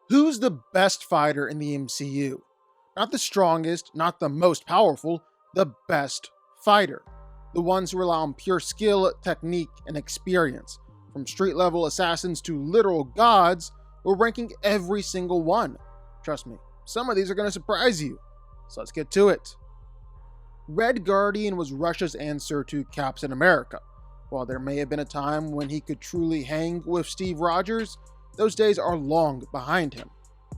Who's the best fighter in the MCU? Not the strongest, not the most powerful, the best fighter. The ones who rely on pure skill, technique, and experience. From street level assassins to literal gods, we're ranking every single one. Trust me, some of these are going to surprise you. So let's get to it. Red Guardian was Russia's answer to Captain America. While there may have been a time when he could truly hang with Steve Rogers, those days are long behind him.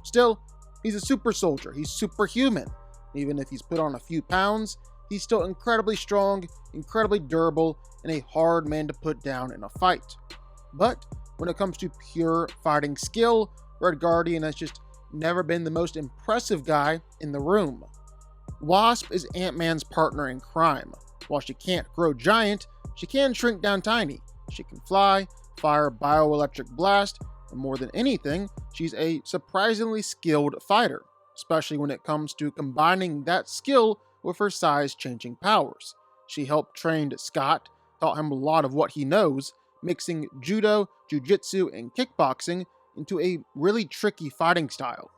Still, he's a super soldier, he's superhuman. Even if he's put on a few pounds, he's still incredibly strong, incredibly durable, and a hard man to put down in a fight. But when it comes to pure fighting skill, Red Guardian has just never been the most impressive guy in the room. Wasp is Ant-Man's partner in crime. While she can't grow giant, she can shrink down tiny. She can fly, fire bioelectric blast, and more than anything, she's a surprisingly skilled fighter, especially when it comes to combining that skill with her size-changing powers. She helped train Scott, taught him a lot of what he knows, mixing judo, jujitsu, and kickboxing into a really tricky fighting style.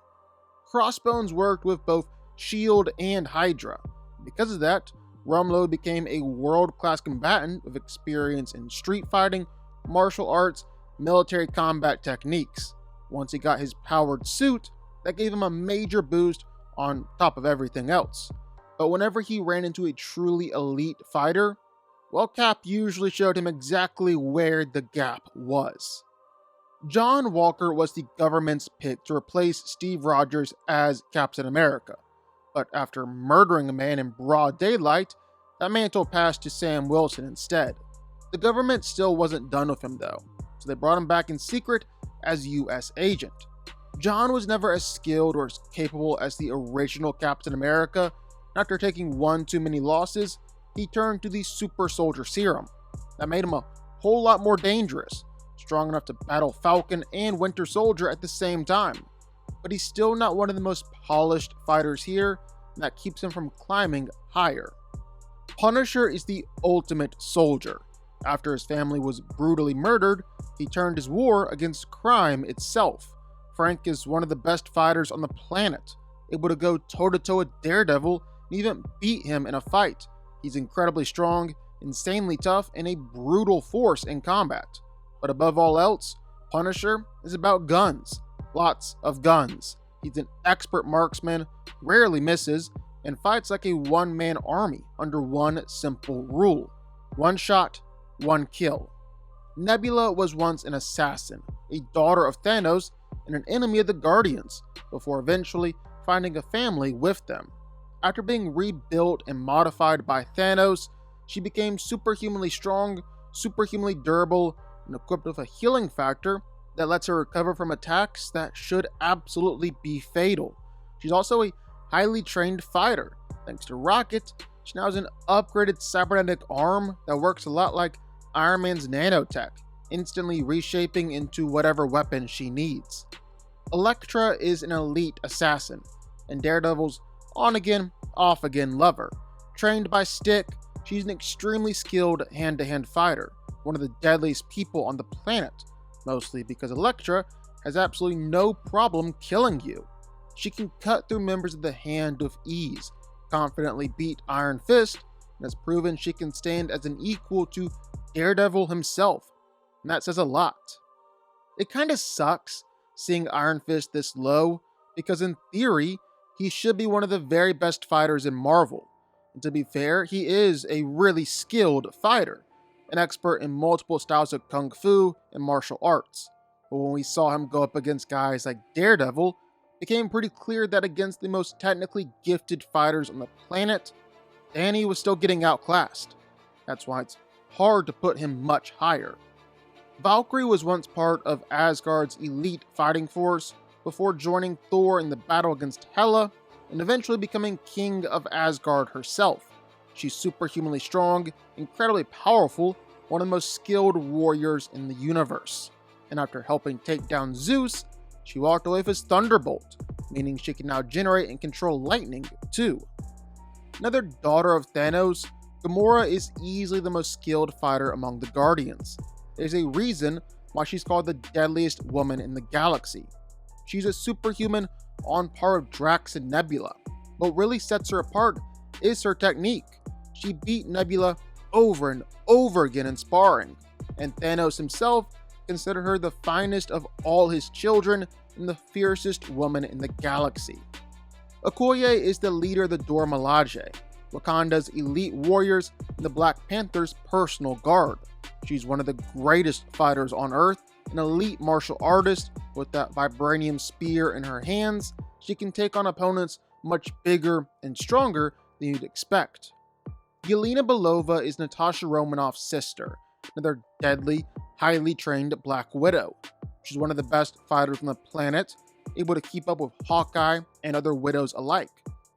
Crossbones worked with both S.H.I.E.L.D. and Hydra. Because of that, Rumlow became a world-class combatant with experience in street fighting, martial arts, military combat techniques. Once he got his powered suit, that gave him a major boost on top of everything else. But whenever he ran into a truly elite fighter, well, Cap usually showed him exactly where the gap was. John Walker was the government's pick to replace Steve Rogers as Captain America. But after murdering a man in broad daylight, that mantle passed to Sam Wilson instead. The government still wasn't done with him though, so they brought him back in secret as US agent. John was never as skilled or as capable as the original Captain America, and after taking one too many losses, he turned to the super soldier serum. That made him a whole lot more dangerous, strong enough to battle Falcon and Winter Soldier at the same time. But he's still not one of the most polished fighters here, and that keeps him from climbing higher. Punisher is the ultimate soldier. After his family was brutally murdered, he turned his war against crime itself. Frank is one of the best fighters on the planet, able to go toe-to-toe with Daredevil and even beat him in a fight. He's incredibly strong, insanely tough, and a brutal force in combat. But above all else, Punisher is about guns. Lots of guns. He's an expert marksman, rarely misses, and fights like a one-man army under one simple rule. One shot, one kill. Nebula was once an assassin, a daughter of Thanos, and an enemy of the Guardians, before eventually finding a family with them. After being rebuilt and modified by Thanos, she became superhumanly strong, superhumanly durable, and equipped with a healing factor that lets her recover from attacks that should absolutely be fatal. She's also a highly trained fighter. Thanks to Rocket, she now has an upgraded cybernetic arm that works a lot like Iron Man's nanotech, instantly reshaping into whatever weapon she needs. Elektra is an elite assassin, and Daredevil's on-again, off-again lover. Trained by Stick, she's an extremely skilled hand-to-hand fighter, one of the deadliest people on the planet, mostly because Elektra has absolutely no problem killing you. She can cut through members of the Hand with ease, confidently beat Iron Fist, and has proven she can stand as an equal to Daredevil himself, and that says a lot. It kinda sucks seeing Iron Fist this low, because in theory, he should be one of the very best fighters in Marvel. And to be fair, he is a really skilled fighter, an expert in multiple styles of kung fu and martial arts. But when we saw him go up against guys like Daredevil, it became pretty clear that against the most technically gifted fighters on the planet, Danny was still getting outclassed. That's why it's hard to put him much higher. Valkyrie was once part of Asgard's elite fighting force before joining Thor in the battle against Hela and eventually becoming king of Asgard herself. She's superhumanly strong, incredibly powerful, one of the most skilled warriors in the universe. And after helping take down Zeus, she walked away with his Thunderbolt, meaning she can now generate and control lightning too. Another daughter of Thanos, Gamora is easily the most skilled fighter among the Guardians. There's a reason why she's called the deadliest woman in the galaxy. she's a superhuman on par with Drax and Nebula. What really sets her apart is her technique. She beat Nebula over and over again in sparring, and Thanos himself considered her the finest of all his children and the fiercest woman in the galaxy. Okoye is the leader of the Dora Milaje, Wakanda's elite warriors and the Black Panther's personal guard. She's one of the greatest fighters on Earth, an elite martial artist. With that vibranium spear in her hands, she can take on opponents much bigger and stronger than you'd expect. Yelena Belova is Natasha Romanoff's sister, another deadly, highly trained Black Widow. She's one of the best fighters on the planet, able to keep up with Hawkeye and other Widows alike.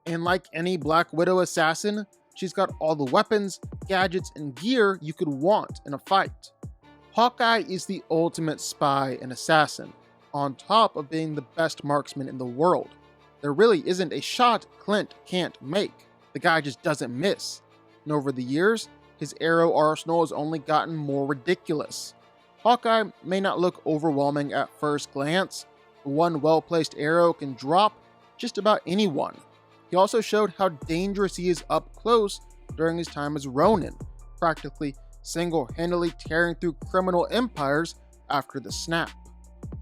And like any Black Widow assassin, she's got all the weapons, gadgets, and gear you could want in a fight. Hawkeye is the ultimate spy and assassin, on top of being the best marksman in the world. There really isn't a shot Clint can't make. The guy just doesn't miss. And over the years, his arrow arsenal has only gotten more ridiculous. Hawkeye may not look overwhelming at first glance, but one well-placed arrow can drop just about anyone. He also showed how dangerous he is up close during his time as Ronin, practically single-handedly tearing through criminal empires after the snap.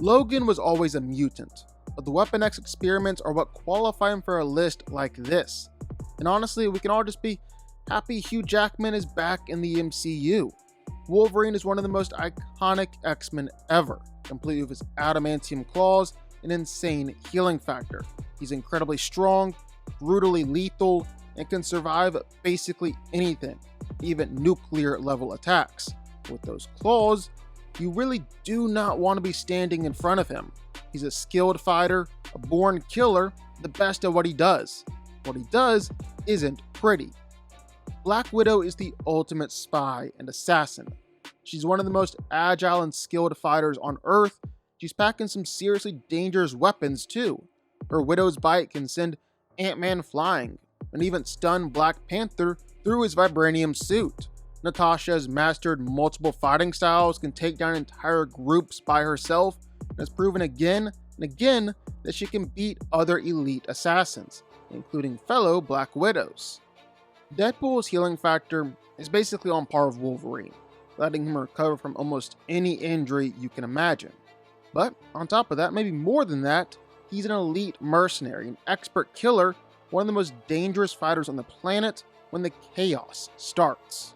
Logan was always a mutant, but the Weapon X experiments are what qualify him for a list like this. And honestly, we can all just be happy Hugh Jackman is back in the MCU. Wolverine is one of the most iconic X-Men ever, complete with his adamantium claws and insane healing factor. He's incredibly strong, brutally lethal, and can survive basically anything, even nuclear level attacks. With those claws, you really do not want to be standing in front of him. He's a skilled fighter, a born killer, the best at what he does. What he does isn't pretty. Black Widow is the ultimate spy and assassin. She's one of the most agile and skilled fighters on Earth. She's packing some seriously dangerous weapons too. Her Widow's bite can send Ant-Man flying, and even stun Black Panther through his vibranium suit. Natasha has mastered multiple fighting styles, can take down entire groups by herself, and has proven again and again that she can beat other elite assassins, including fellow Black Widows. Deadpool's healing factor is basically on par with Wolverine, letting him recover from almost any injury you can imagine. But on top of that, maybe more than that, he's an elite mercenary, an expert killer, one of the most dangerous fighters on the planet when the chaos starts.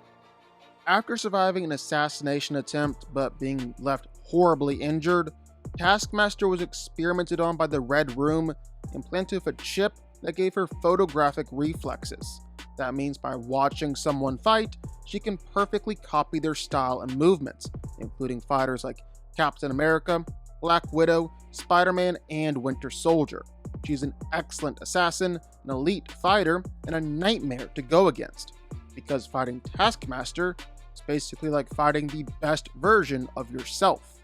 After surviving an assassination attempt but being left horribly injured, Taskmaster was experimented on by the Red Room, implanted with a chip that gave her photographic reflexes. That means by watching someone fight, she can perfectly copy their style and movements, including fighters like Captain America, Black Widow, Spider-Man, and Winter Soldier. She's an excellent assassin, an elite fighter, and a nightmare to go against, because fighting Taskmaster is basically like fighting the best version of yourself.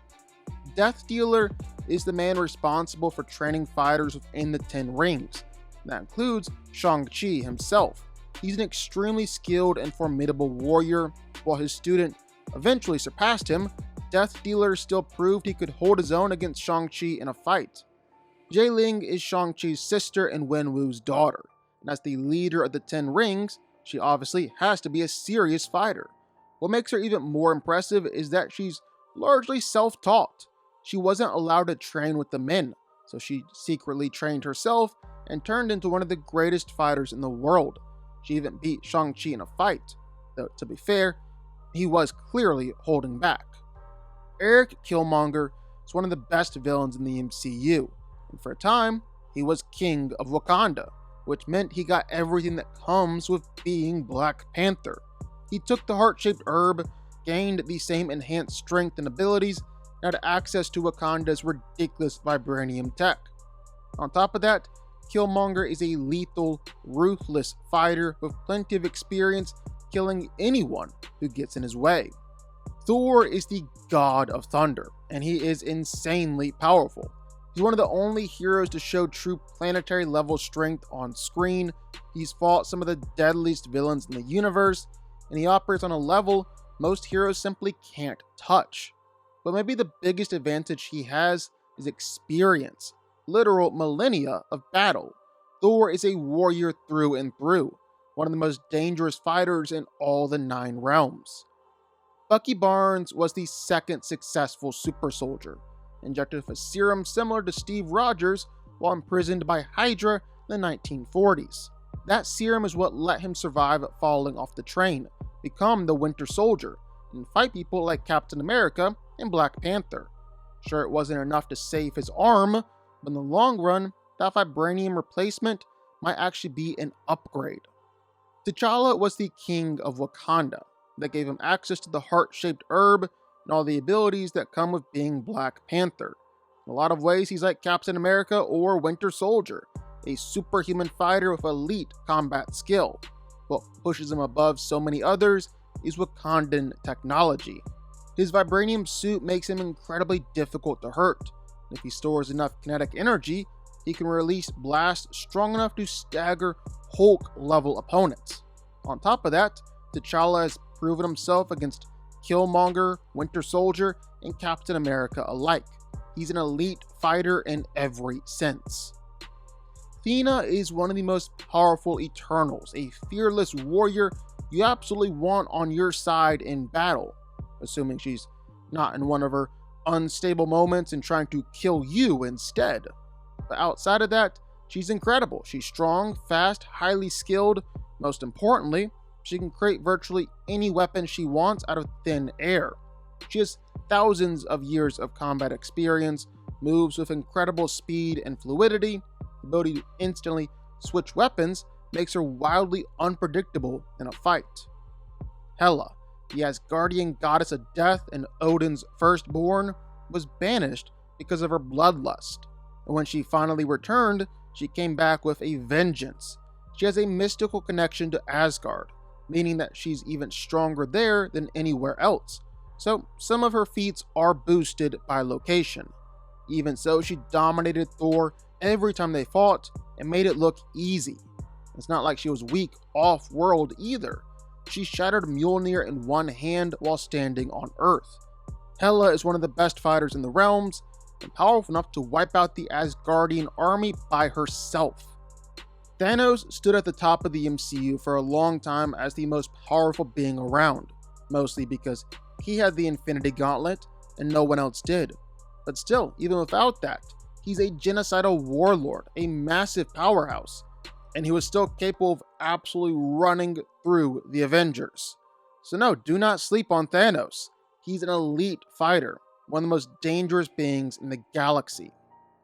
Death Dealer is the man responsible for training fighters within the Ten Rings. That includes Shang-Chi himself. He's an extremely skilled and formidable warrior. While his student eventually surpassed him, Death Dealer still proved he could hold his own against Shang-Chi in a fight. Jai Ling is Shang-Chi's sister and Wenwu's daughter, and as the leader of the Ten Rings, she obviously has to be a serious fighter. What makes her even more impressive is that she's largely self-taught. She wasn't allowed to train with the men, so she secretly trained herself and turned into one of the greatest fighters in the world. She even beat Shang-Chi in a fight, though to be fair, he was clearly holding back. Eric Killmonger is one of the best villains in the MCU, and for a time, he was king of Wakanda, which meant he got everything that comes with being Black Panther. He took the heart-shaped herb, gained the same enhanced strength and abilities, and had access to Wakanda's ridiculous vibranium tech. On top of that, Killmonger is a lethal, ruthless fighter with plenty of experience killing anyone who gets in his way. Thor is the god of thunder, and he is insanely powerful. He's one of the only heroes to show true planetary level strength on screen. He's fought some of the deadliest villains in the universe, and he operates on a level most heroes simply can't touch. But maybe the biggest advantage he has is experience. literal millennia of battle. Thor is a warrior through and through, one of the most dangerous fighters in all the 9 realms. Bucky Barnes was the second successful super soldier, injected with a serum similar to Steve Rogers while imprisoned by Hydra in the 1940s. That serum is what let him survive falling off the train, become the Winter Soldier, and fight people like Captain America and Black Panther. Sure, it wasn't enough to save his arm, but in the long run, that vibranium replacement might actually be an upgrade. T'Challa was the king of Wakanda, that gave him access to the heart-shaped herb and all the abilities that come with being Black Panther. In a lot of ways, he's like Captain America or Winter Soldier, a superhuman fighter with elite combat skill. What pushes him above so many others is Wakandan technology. His vibranium suit makes him incredibly difficult to hurt. If he stores enough kinetic energy, he can release blasts strong enough to stagger Hulk-level opponents. On top of that, T'Challa has proven himself against Killmonger, Winter Soldier, and Captain America alike. He's an elite fighter in every sense. Athena is one of the most powerful Eternals, a fearless warrior you absolutely want on your side in battle, assuming she's not in one of her unstable moments and trying to kill you instead. But outside of that, she's incredible. She's strong, fast, highly skilled. Most importantly, she can create virtually any weapon she wants out of thin air. She has thousands of years of combat experience, moves with incredible speed and fluidity. The ability to instantly switch weapons makes her wildly unpredictable in a fight. Hela, the Asgardian goddess of death and Odin's firstborn, was banished because of her bloodlust. And when she finally returned, she came back with a vengeance. She has a mystical connection to Asgard, meaning that she's even stronger there than anywhere else. So some of her feats are boosted by location. Even so, she dominated Thor every time they fought and made it look easy. It's not like she was weak off-world either. She shattered Mjolnir in one hand while standing on Earth. Hela is one of the best fighters in the realms and powerful enough to wipe out the Asgardian army by herself. Thanos stood at the top of the MCU for a long time as the most powerful being around, mostly because he had the Infinity Gauntlet and no one else did. But still, even without that, he's a genocidal warlord, a massive powerhouse, and he was still capable of absolutely running through the Avengers. So no, do not sleep on Thanos. He's an elite fighter, one of the most dangerous beings in the galaxy.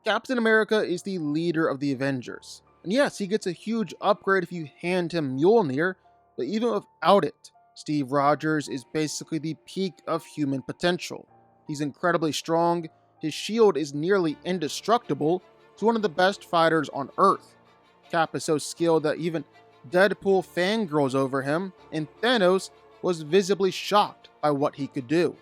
Captain America is the leader of the Avengers. And yes, he gets a huge upgrade if you hand him Mjolnir, but even without it, Steve Rogers is basically the peak of human potential. He's incredibly strong, his shield is nearly indestructible, he's one of the best fighters on Earth. Cap is so skilled that even Deadpool fangirls over him, and Thanos was visibly shocked by what he could do.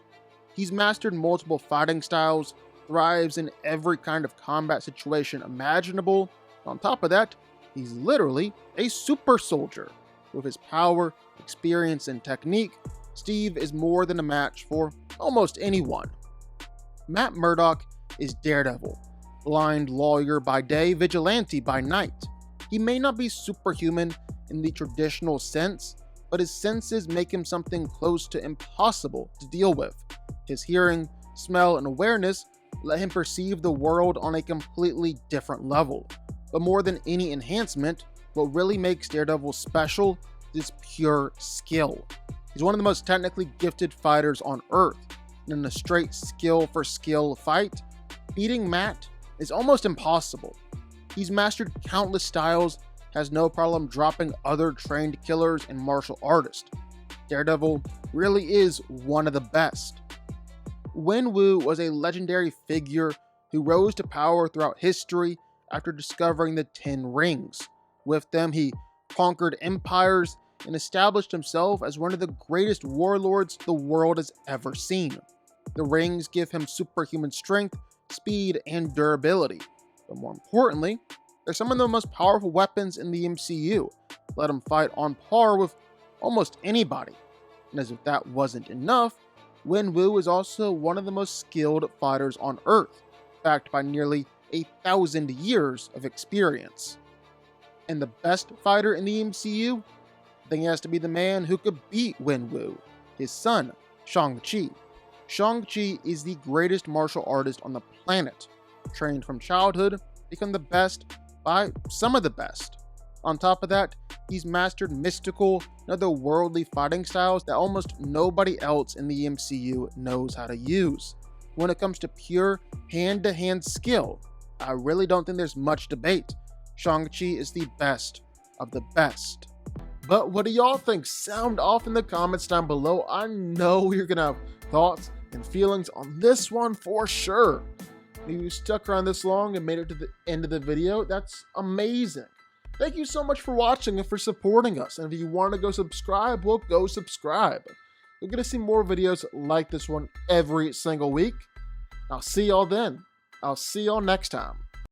He's mastered multiple fighting styles, thrives in every kind of combat situation imaginable. On top of that, he's literally a super soldier. With his power, experience, and technique, Steve is more than a match for almost anyone. Matt Murdock is Daredevil, blind lawyer by day, vigilante by night. He may not be superhuman in the traditional sense, but his senses make him something close to impossible to deal with. His hearing, smell, and awareness let him perceive the world on a completely different level. But more than any enhancement, what really makes Daredevil special is pure skill. He's one of the most technically gifted fighters on Earth, and in a straight skill for skill fight, beating Matt is almost impossible. He's mastered countless styles, has no problem dropping other trained killers and martial artists. Daredevil really is one of the best. Wenwu was a legendary figure who rose to power throughout history after discovering the 10 rings. With them, he conquered empires and established himself as one of the greatest warlords the world has ever seen. The rings give him superhuman strength, speed, and durability. But more importantly, they're some of the most powerful weapons in the MCU. Let him fight on par with almost anybody. And as if that wasn't enough, Wenwu is also one of the most skilled fighters on Earth, backed by nearly 1,000 years of experience. And the best fighter in the MCU? I think it has to be the man who could beat Wenwu, his son, Shang-Chi. Shang-Chi is the greatest martial artist on the planet, trained from childhood, become the best by some of the best. On top of that, he's mastered mystical and otherworldly fighting styles that almost nobody else in the MCU knows how to use. When it comes to pure hand-to-hand skill, I really don't think there's much debate. Shang-Chi is the best of the best. But what do y'all think? Sound off in the comments down below. I know you're gonna have thoughts and feelings on this one for sure. If you stuck around this long and made it to the end of the video, that's amazing. Thank you so much for watching and for supporting us. And if you want to go subscribe, well, go subscribe. You're going to see more videos like this one every single week. I'll see y'all then. I'll see y'all next time.